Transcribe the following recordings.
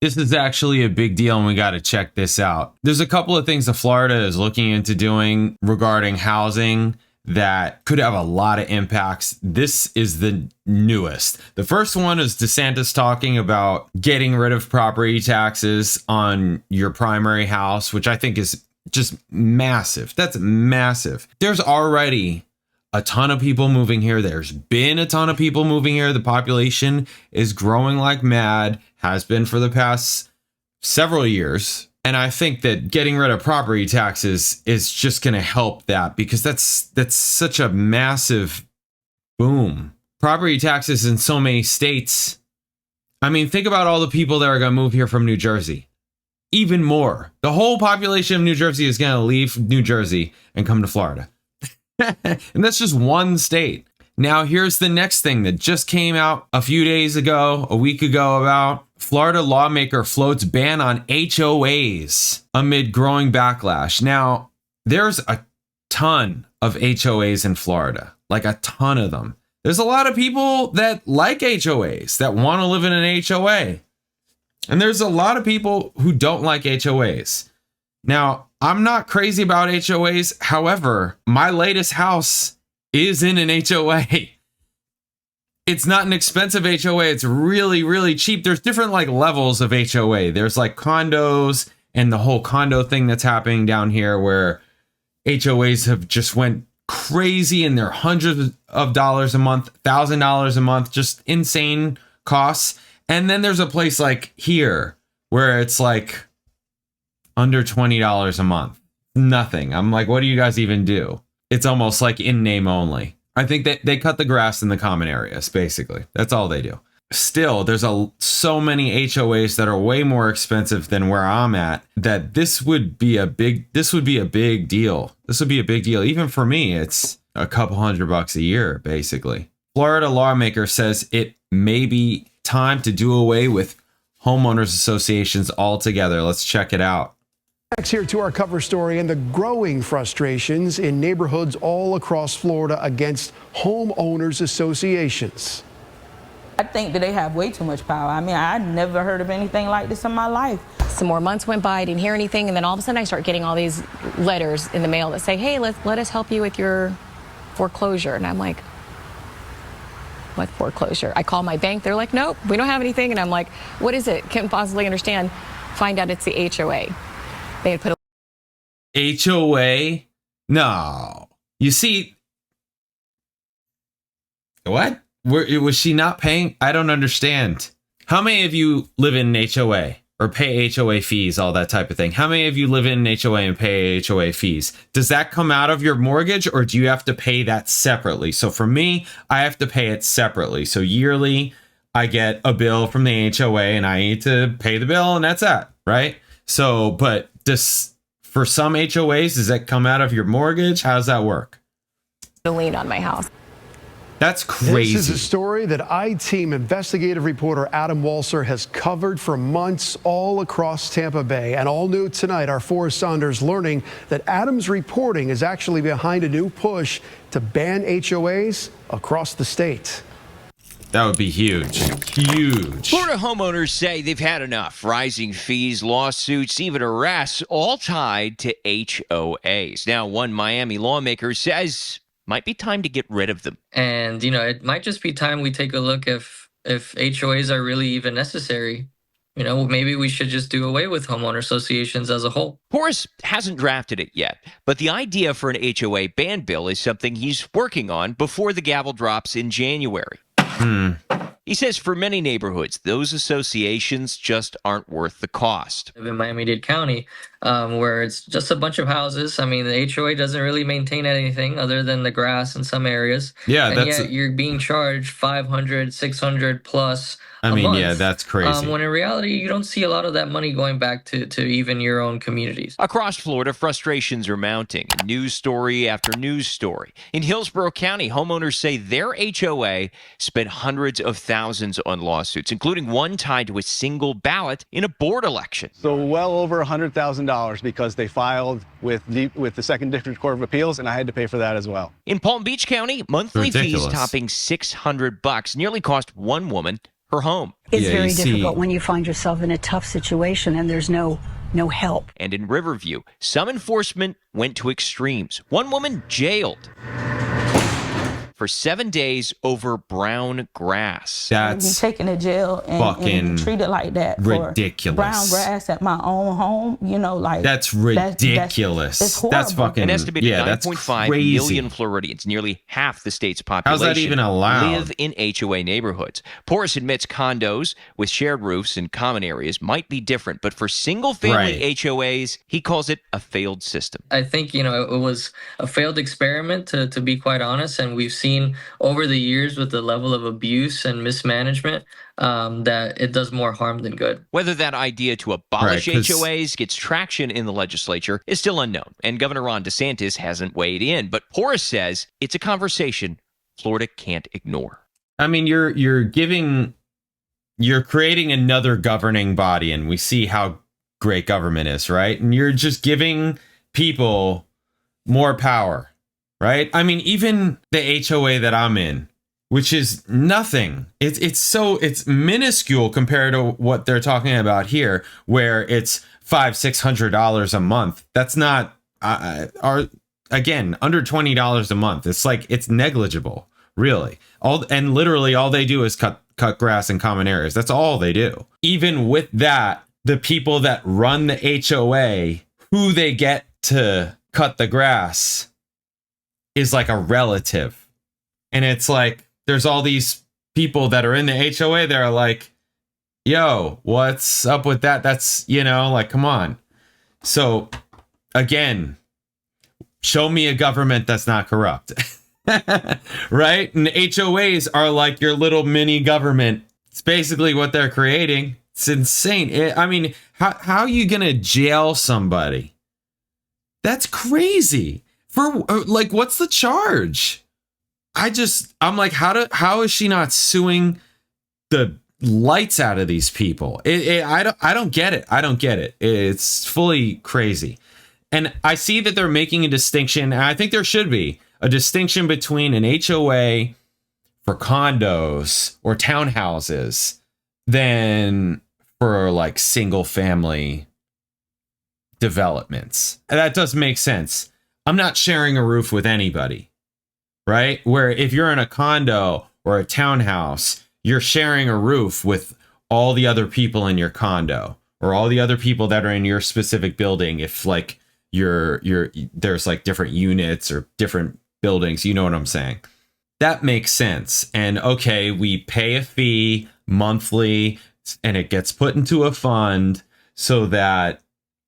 This is actually a big deal, and we got to check this out. There's a couple of things that Florida is looking into doing regarding housing that could have a lot of impacts. This is the newest. The first one is DeSantis talking about getting rid of property taxes on your primary house, which I think is just massive. That's massive. There's already a ton of people moving here. There's been a ton of people moving here. The population is growing like mad, has been for the past several years. And I think that getting rid of property taxes is just going to help that, because that's such a massive boom. Property taxes in so many states. I mean, think about all the people that are going to move here from New Jersey. Even more. The whole population of New Jersey is going to leave New Jersey and come to Florida. And that's just one state. Now, here's the next thing that just came out a few days ago, a week ago, about Florida lawmaker floats ban on HOAs amid growing backlash. Now, there's a ton of HOAs in Florida, like a ton of them. There's a lot of people that like HOAs, that want to live in an HOA. And there's a lot of people who don't like HOAs. Now, I'm not crazy about HOAs. However, my latest house is in an HOA. It's not an expensive HOA. It's really, really cheap. There's different like levels of HOA. There's like condos and the whole condo thing that's happening down here, where HOAs have just went crazy and they're hundreds of dollars a month, $1,000 a month, just insane costs. And then there's a place like here where it's like under $20 a month. Nothing. I'm like, what do you guys even do? It's almost like in name only. I think that they cut the grass in the common areas, basically. That's all they do. Still, there's so many HOAs that are way more expensive than where I'm at, that this would be a big deal. This would be a big deal. Even for me, it's a couple $100 a year, basically. Florida lawmaker says it may be time to do away with homeowners associations altogether. Let's check it out. Next, here to our cover story and the growing frustrations in neighborhoods all across Florida against homeowners associations. I think that they have way too much power. I mean, I never heard of anything like this in my life. Some more months went by, I didn't hear anything, and then all of a sudden I start getting all these letters in the mail that say, hey, let us help you with your foreclosure. And I'm like, what foreclosure? I call my bank, they're like, nope, we don't have anything. And I'm like, what is it? Can't possibly understand. Find out it's the HOA. They had put a HOA? No. You see, what? Was she not paying? I don't understand. How many of you live in an HOA or pay HOA fees, all that type of thing? How many of you live in an HOA and pay HOA fees? Does that come out of your mortgage, or do you have to pay that separately? So for me, I have to pay it separately. So yearly, I get a bill from the HOA and I need to pay the bill, and that's that, right? So, but for some HOAs, does that come out of your mortgage? How does that work? a lien on my house. That's crazy. This is a story that I-Team investigative reporter Adam Walser has covered for months all across Tampa Bay. And all new tonight, our Forrest Saunders learning that Adam's reporting is actually behind a new push to ban HOAs across the state. That would be huge. Huge. Florida homeowners say they've had enough. Rising fees, lawsuits, even arrests, all tied to HOAs. Now, one Miami lawmaker says might be time to get rid of them. And, you know, it might just be time we take a look if HOAs are really even necessary. You know, maybe we should just do away with homeowner associations as a whole. Horace hasn't drafted it yet, but the idea for an HOA ban bill is something he's working on before the gavel drops in January. He says for many neighborhoods, those associations just aren't worth the cost. In Miami-Dade County, where it's just a bunch of houses. I mean, the HOA doesn't really maintain anything other than the grass in some areas. Yeah, and yet you're being charged $500, $600 plus. I mean, month. yeah, that's crazy. When in reality, you don't see a lot of that money going back to even your own communities. Across Florida, frustrations are mounting. News story after news story. In Hillsborough County, homeowners say their HOA spent hundreds of thousands on lawsuits, including one tied to a single ballot in a board election. So well over $100,000 because they filed with the 2nd District Court of Appeals, and I had to pay for that as well. In Palm Beach County, monthly Ridiculous. fees topping $600 nearly cost one woman her home. It's Yeah, very you see- difficult when you find yourself in a tough situation and there's no help. And in Riverview, some enforcement went to extremes. One woman jailed for 7 days over brown grass. Be That's taken to jail fucking and treated like that for ridiculous. brown grass at my own home. You know, like that's ridiculous. That's That's horrible. fucking An estimated that's 9.5 crazy. million Floridians, nearly half the state's population, How's that even allowed? live in HOA neighborhoods. Porras admits condos with shared roofs and common areas might be different, but for single-family Right. HOAs, he calls it a failed system. I think, it was a failed experiment, to be quite honest. And we've seen over the years with the level of abuse and mismanagement that it does more harm than good. Whether that idea to abolish Right, 'cause- HOAs gets traction in the legislature is still unknown, and Governor Ron DeSantis hasn't weighed in. But Porras says it's a conversation Florida can't ignore. I mean, you're creating another governing body, and we see how great government is, right? And you're just giving people more power, right? I mean, even the HOA that I'm in, which is nothing. It's minuscule compared to what they're talking about here, where it's $500-600 a month. That's not again under $20 a month. It's like it's negligible, really. Literally all they do is cut grass in common areas. That's all they do. Even with that, the people that run the HOA, who they get to cut the grass, is like a relative. And it's like there's all these people that are in the HOA that are like, yo, what's up with that? That's, like, come on. So again, show me a government that's not corrupt. Right? And HOAs are like your little mini government. It's basically what they're creating. It's insane. I mean, how are you going to jail somebody? That's crazy. For like, what's the charge? I'm like, how is she not suing the lights out of these people? I don't get it. I don't get it. It's fully crazy. And I see that they're making a distinction, and I think there should be a distinction between an HOA for condos or townhouses than for like single family developments. And that does make sense. I'm not sharing a roof with anybody, right? Where if you're in a condo or a townhouse, you're sharing a roof with all the other people in your condo or all the other people that are in your specific building. If like there's like different units or different buildings, you know what I'm saying? That makes sense. And okay, we pay a fee monthly and it gets put into a fund so that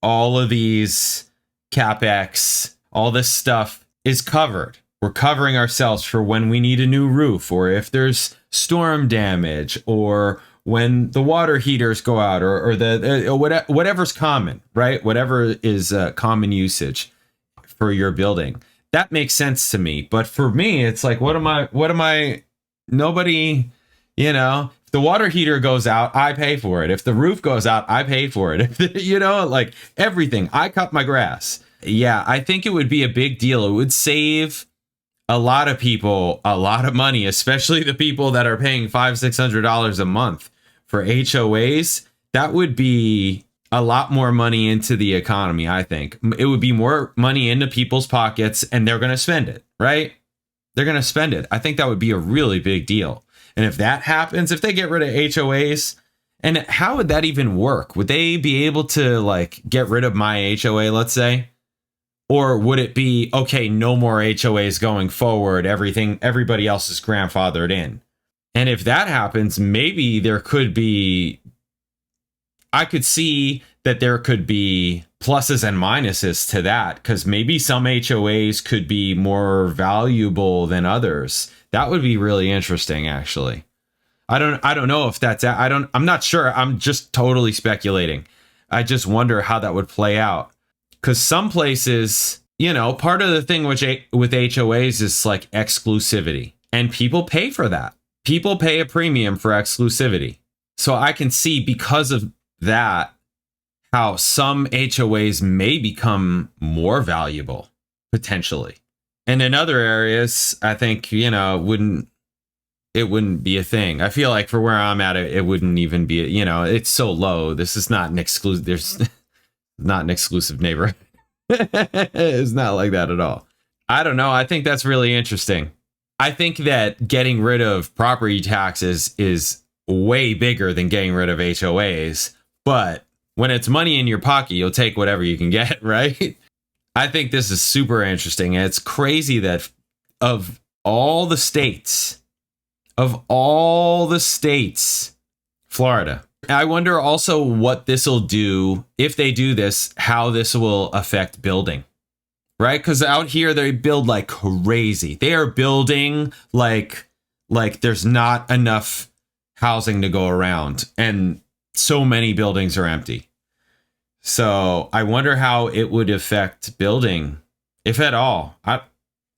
all of these CapEx, all this stuff is covered. We're covering ourselves for when we need a new roof, or if there's storm damage, or when the water heaters go out, or whatever's common, right? Whatever is common usage for your building. That makes sense to me. But for me, it's like, nobody, if the water heater goes out, I pay for it. If the roof goes out, I pay for it. Like everything. I cut my grass. Yeah, I think it would be a big deal. It would save a lot of people a lot of money, especially the people that are paying $500-600 a month for HOAs. That would be a lot more money into the economy. I think it would be more money into people's pockets, and they're going to spend it, right? They're going to spend it. I think that would be a really big deal. And if that happens, if they get rid of HOAs, and how would that even work? Would they be able to like get rid of my HOA, let's say? Or would it be, okay, no more HOAs going forward, everybody else is grandfathered in? And if that happens, maybe I could see that there could be pluses and minuses to that, because maybe some HOAs could be more valuable than others. That would be really interesting, actually. I don't know if I'm not sure. I'm just totally speculating. I just wonder how that would play out. Because some places, part of the thing with HOAs is like exclusivity. And people pay for that. People pay a premium for exclusivity. So I can see, because of that, how some HOAs may become more valuable, potentially. And in other areas, I think, wouldn't it wouldn't be a thing. I feel like for where I'm at, it wouldn't even be, it's so low. This is not an exclusive, there's not an exclusive neighborhood. It's not like that at all. I don't know. I think that's really interesting. I think that getting rid of property taxes is way bigger than getting rid of HOAs. But when it's money in your pocket, you'll take whatever you can get, right? I think this is super interesting. And it's crazy that of all the states, Florida. I wonder also what this will do, if they do this, how this will affect building, right? Because out here, they build like crazy. They are building like there's not enough housing to go around. And so many buildings are empty. So I wonder how it would affect building, if at all. I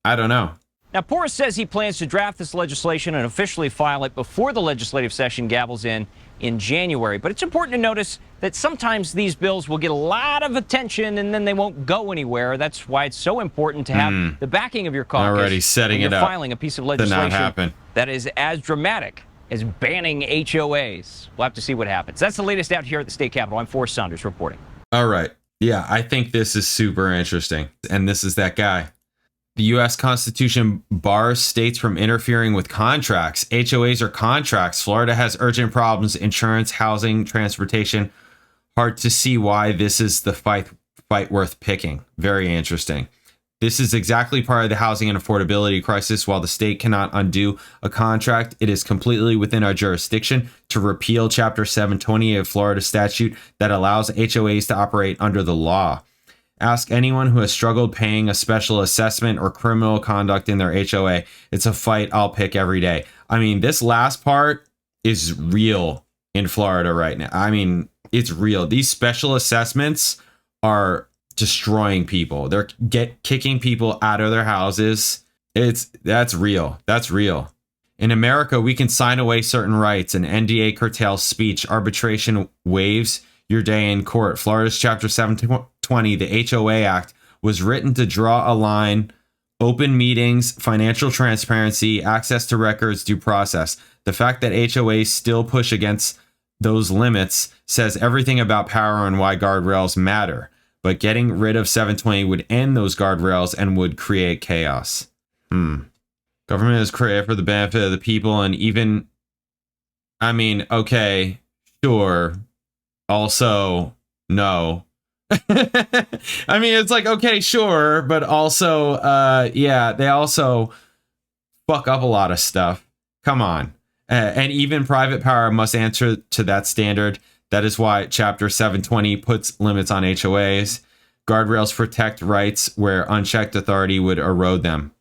don't know. Now, Porras says he plans to draft this legislation and officially file it before the legislative session gavels in January. But it's important to notice that sometimes these bills will get a lot of attention and then they won't go anywhere. That's why it's so important to have the backing of your caucus. Already setting when it you're up filing a piece of legislation that is as dramatic as banning HOAs. We'll have to see what happens. That's the latest out here at the state capitol. I'm Forrest Saunders reporting. All right. Yeah, I think this is super interesting. And this is that guy. The U.S. Constitution bars states from interfering with contracts. HOAs are contracts. Florida has urgent problems. Insurance, housing, transportation. Hard to see why this is the fight worth picking. Very interesting. This is exactly part of the housing and affordability crisis. While the state cannot undo a contract, it is completely within our jurisdiction to repeal Chapter 720 of Florida statute that allows HOAs to operate under the law. Ask anyone who has struggled paying a special assessment or criminal conduct in their HOA. It's a fight I'll pick every day. I mean, this last part is real in Florida right now. I mean, it's real. These special assessments are destroying people. They're kicking people out of their houses. That's real. That's real. In America, we can sign away certain rights. An NDA curtails speech. Arbitration waives your day in court. Florida's Chapter 720, the HOA Act, was written to draw a line, open meetings, financial transparency, access to records, due process. The fact that HOAs still push against those limits says everything about power and why guardrails matter. But getting rid of 720 would end those guardrails and would create chaos. Government is created for the benefit of the people, and even, I mean, okay, sure. Also, no. I mean, it's like, okay, sure, but also, yeah, they also fuck up a lot of stuff. Come on. And even private power must answer to that standard. That is why Chapter 720 puts limits on HOAs. Guardrails protect rights where unchecked authority would erode them.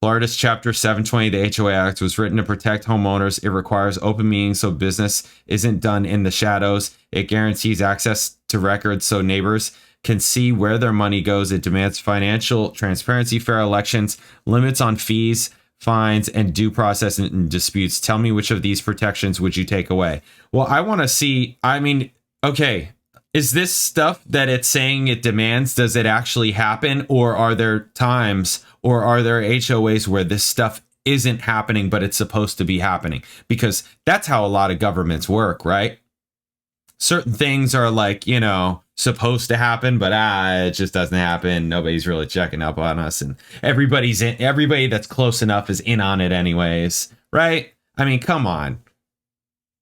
Florida's Chapter 720, the HOA Act, was written to protect homeowners. It requires open meetings so business isn't done in the shadows. It guarantees access to records so neighbors can see where their money goes. It demands financial transparency, fair elections, limits on fees, fines, and due process in disputes. Tell me, which of these protections would you take away? Well, I want to see, I mean, okay, is this stuff that it's saying it demands, does it actually happen? Or are there times, or are there HOAs where this stuff isn't happening, but it's supposed to be happening? Because that's how a lot of governments work, right? Certain things are like, you know, supposed to happen, but it just doesn't happen. Nobody's really checking up on us, and everybody that's close enough is in on it anyways, right? I mean, come on.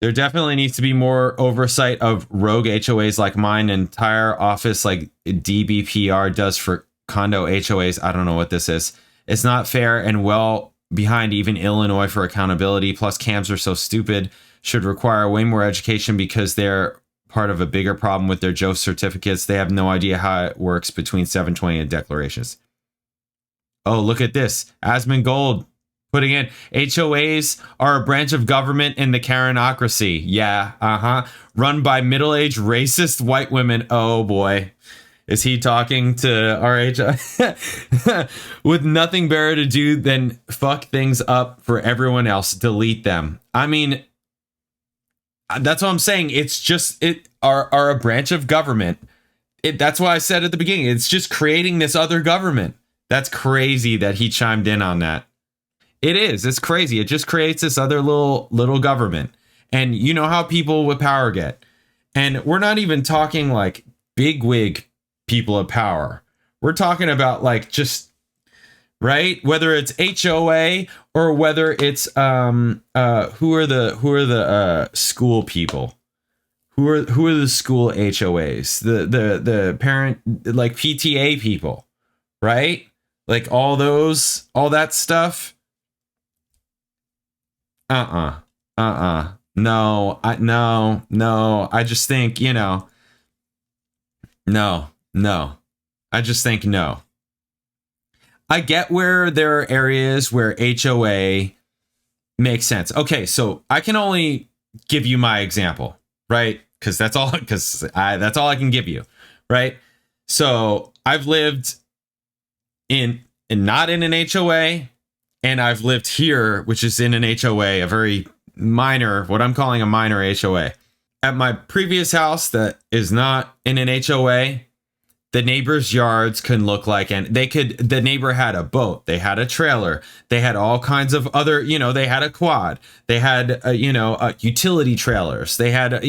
There definitely needs to be more oversight of rogue HOAs like mine. An entire office like DBPR does for condo HOAs. I don't know what this is. It's not fair and well behind even Illinois for accountability. Plus, CAMs are so stupid. Should require way more education because they're part of a bigger problem with their Joe certificates. They have no idea how it works between 720 and declarations. Oh, look at this. Asmund Gold putting in, HOAs are a branch of government in the Karenocracy. Yeah, run by middle-aged racist white women. Oh boy. Is he talking to RH? With nothing better to do than fuck things up for everyone else. Delete them. I mean, that's what I'm saying. It's just are a branch of government. That's why I said at the beginning, it's just creating this other government. That's crazy that he chimed in on that. It is. It's crazy. It just creates this other little government. And you know how people with power get. And we're not even talking like bigwig people of power. We're talking about like just, right? Whether it's HOA or whether it's who are the school people? Who are the school HOAs? The parent, like PTA people, right? Like all that stuff. No, I just think, no. I just think no. I get where there are areas where HOA makes sense. Okay, so I can only give you my example, right? Because that's all I can give you, right? So I've lived not in an HOA, and I've lived here, which is in an HOA, a very minor, what I'm calling a minor HOA. At my previous house that is not in an HOA, the neighbors' yards can look like, and the neighbor had a boat, they had a trailer, they had all kinds of other, they had a quad, they had, utility trailers, they had,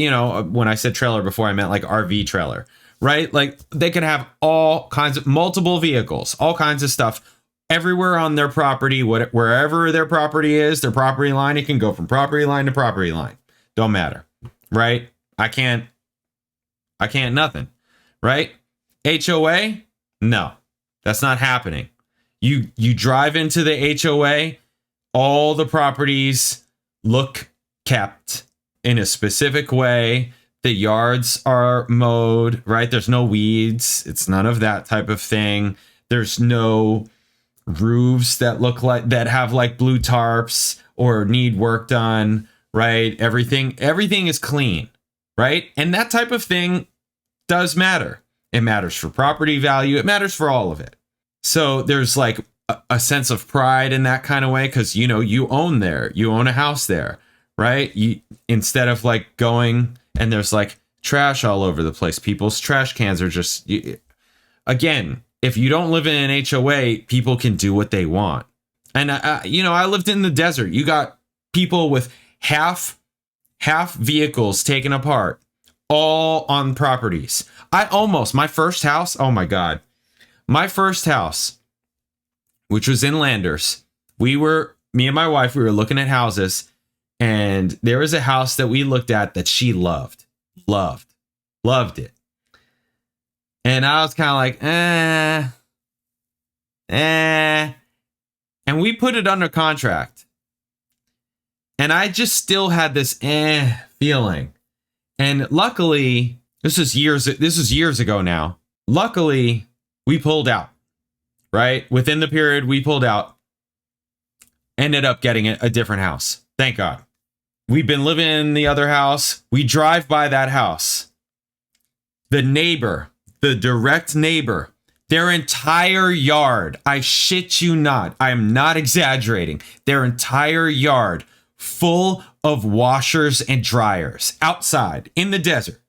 when I said trailer before, I meant like RV trailer, right? Like they could have all kinds of multiple vehicles, all kinds of stuff everywhere on their property, wherever their property is, their property line, it can go from property line to property line. Don't matter, right? I can't nothing, right? HOA? No, that's not happening. You drive into the HOA, all the properties look kept in a specific way. The yards are mowed, right? There's no weeds. It's none of that type of thing. There's no roofs that have like blue tarps or need work done, right? Everything is clean, right? And that type of thing does matter. It matters for property value. It matters for all of it. So there's like a sense of pride in that kind of way because, you own a house there, right? Instead of like going and there's like trash all over the place. People's trash cans are just, again, if you don't live in an HOA, people can do what they want. And, I lived in the desert. You got people with half vehicles taken apart, all on properties. My first house, oh my God. My first house, which was in Landers, me and my wife, we were looking at houses, and there was a house that we looked at that she loved it. And I was kind of like, and we put it under contract. And I just still had this feeling. And luckily, this is years ago now. Luckily, we pulled out, right? Within the period, we pulled out. Ended up getting a different house. Thank God. We've been living in the other house. We drive by that house. The neighbor, the direct neighbor, their entire yard, I shit you not, I am not exaggerating, their entire yard full of washers and dryers outside in the desert,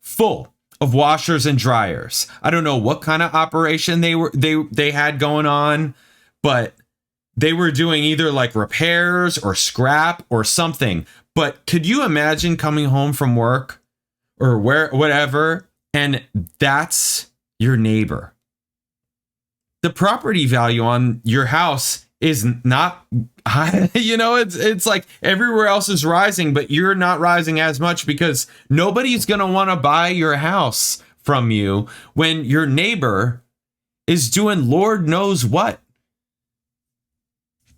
full of washers and dryers. I don't know what kind of operation they had going on, but they were doing either like repairs or scrap or something. But could you imagine coming home from work or whatever, and that's your neighbor? The property value on your house is not high. It's like everywhere else is rising, but you're not rising as much because nobody's going to want to buy your house from you when your neighbor is doing Lord knows what.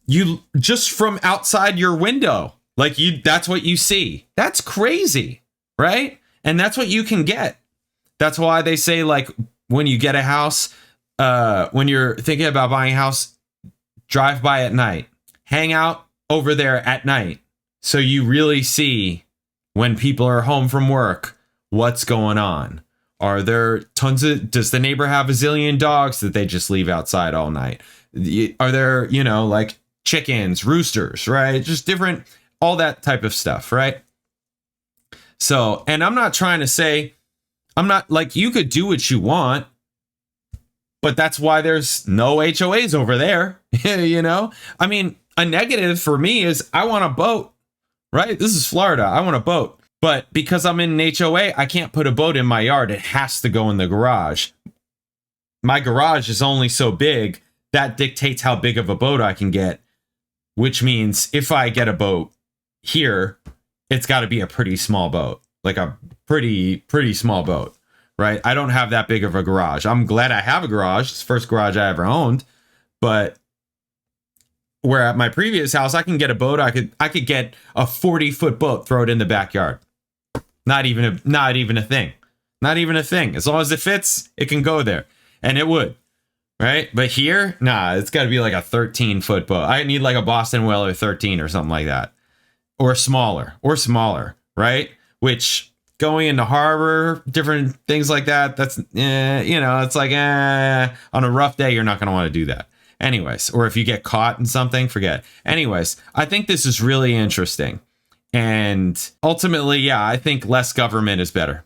You just from outside your window, that's what you see. That's crazy, right? And that's what you can get. That's why they say, like, when you get a house, when you're thinking about buying a house, drive by at night, hang out over there at night. So you really see when people are home from work, what's going on. Are there does the neighbor have a zillion dogs that they just leave outside all night? Are there, like chickens, roosters, right? Just different, all that type of stuff, right? So, and I'm not trying to say, I'm not like, you could do what you want, but that's why there's no HOAs over there. I mean, a negative for me is I want a boat, right? This is Florida. I want a boat. But because I'm in an HOA, I can't put a boat in my yard. It has to go in the garage. My garage is only so big. That dictates how big of a boat I can get, which means if I get a boat here, it's got to be a pretty small boat, like a pretty small boat, right? I don't have that big of a garage. I'm glad I have a garage. It's the first garage I ever owned, but where at my previous house, I can get a boat. I could get a 40-foot boat, throw it in the backyard. Not even a thing. Not even a thing. As long as it fits, it can go there. And it would. Right? But here, nah, it's got to be like a 13-foot boat. I need like a Boston Whaler 13 or something like that. Or smaller, right? Which going into harbor, different things like that, that's, it's like, on a rough day, you're not going to want to do that. Anyways, or if you get caught in something, forget. Anyways, I think this is really interesting. And ultimately, yeah, I think less government is better.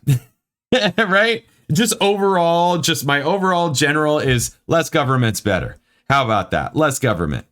Right? Just my overall general is less government's better. How about that? Less government.